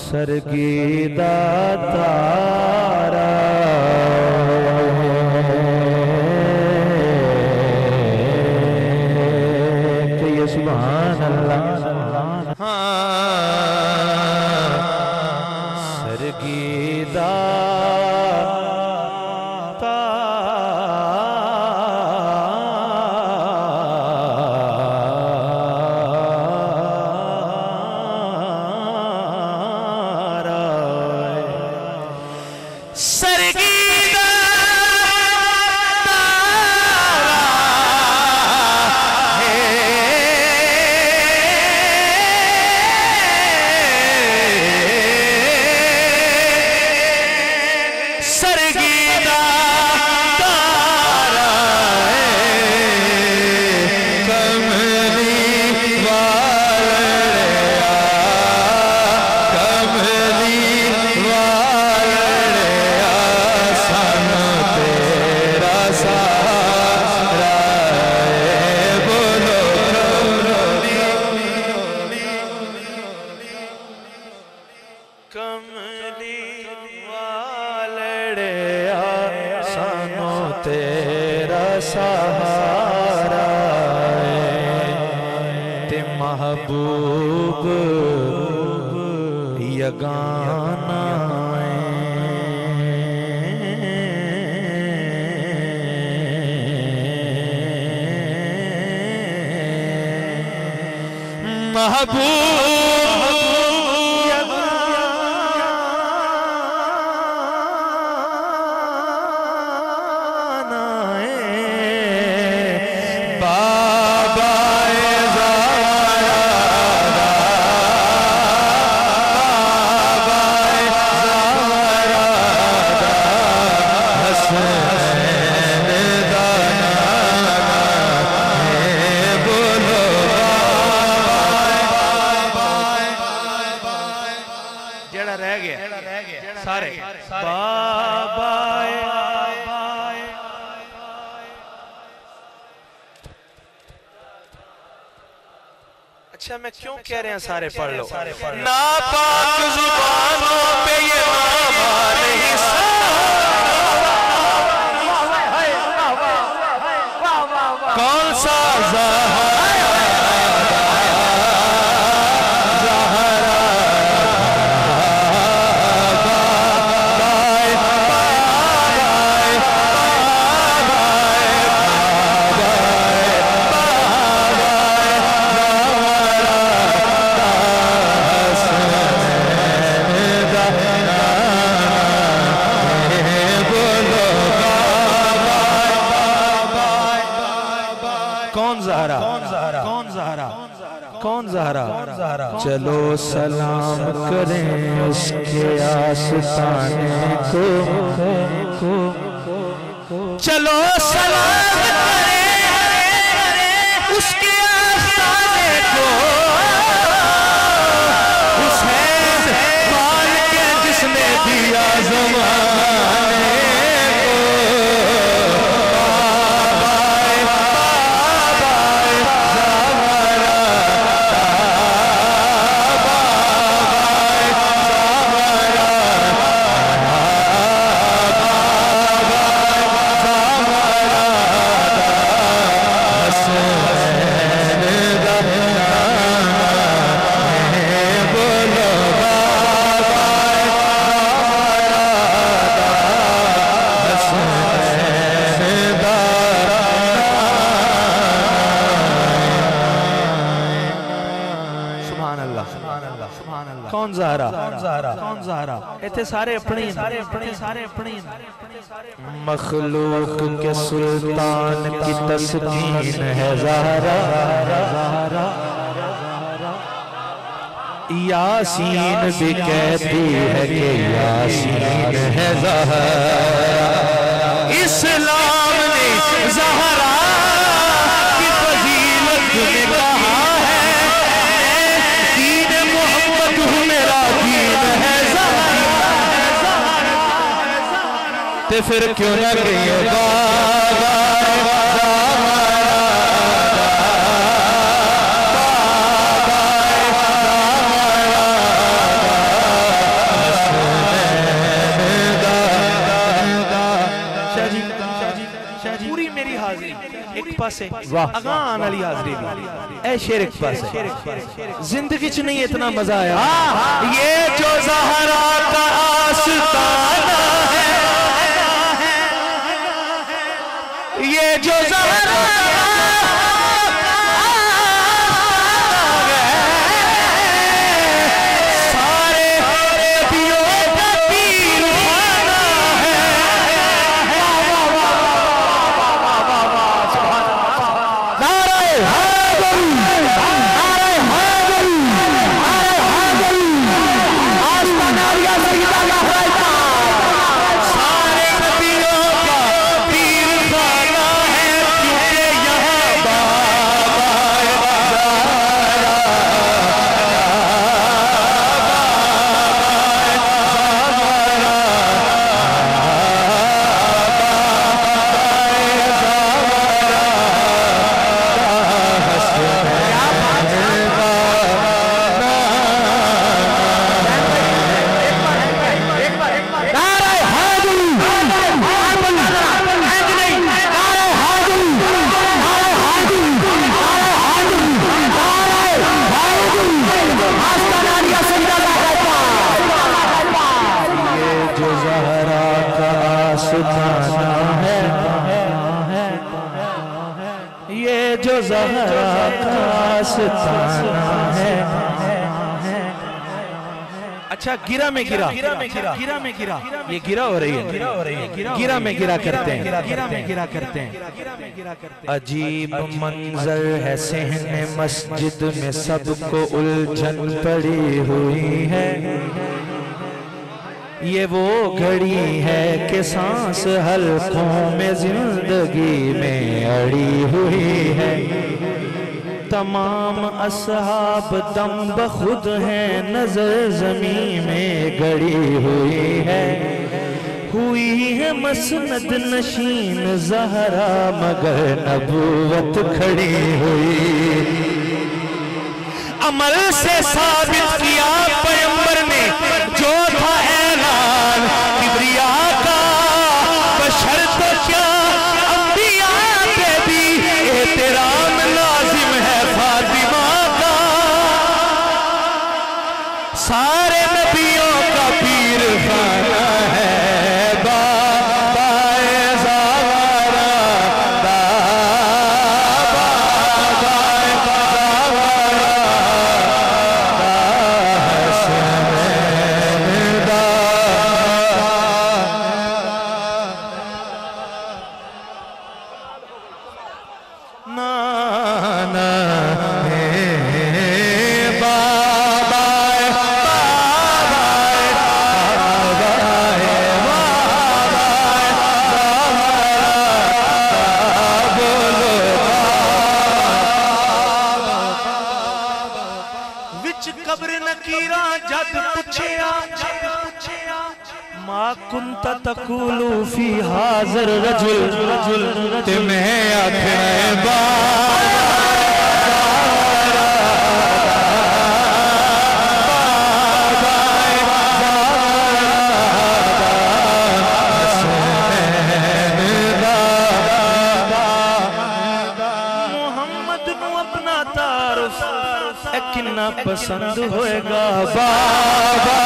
सरगीदा तारा कहिए सुभान अल्लाह। सरगीदा सहारा ते महबूब यगाना महबूब सारे बाबा अच्छा मैं क्यों कह रहे हैं सारे पढ़ लो नापाक जुबानों पे ये नामा नहीं कौन सा कौन ज़हरा चलो सलाम करें उसके आस्ताने को चलो सलाम करें उसके आस्ताने को हुसैन मान के जिसने दिया ज़माने कौन ज़हरा इतने सारे अपने मखलूक के सुल्तान की तस्कीन है ज़हरा यासीन भी कहती है कि यासीन है ज़हरा इस्लाम ने ज़हरा की फजीलत में कहा है दीन मोहम्मद मेरा दीन है ते फिर क्यों ना कहिए बाबा अगान अली हाजरी ए शेर पास जिंदगी च नहीं इतना मजा आया। ये जो ज़हरा का आस्ताना है, ये जो ज़हरा जो ज़हरा का आस्ताना है। अच्छा गिरा में गिरा, गिरा में गिरा, गिरा में गिरा, ये गिरा हो रही है, गिरा हो रही है, गिरा में गिरा करते हैं, गिरा में गिरा करते हैं। अजीब मंजर है सहने मस्जिद में सबको उलझन पड़ी हुई है। ये वो घड़ी है कि सांस हल्कों में जिंदगी में अड़ी हुई है। तमाम असहाब दम बखुद हैं, नजर जमीन में गड़ी हुई है। हुई है मसनद नशीन ज़हरा मगर नबूवत खड़ी हुई। अमल से साबित किया पैगंबर ने जो था ऐलान किबरिया का, बशर तो क्या अंबिया पे भी एहतराम लाजिम है फातिमा का। सारे नबियों का पीर खाना है कुंता तकुलू फी हाज़र रजुल ते मैं आखिर मोहम्मद नू अपना तारुफ किन्ना पसंद होएगा बाबा।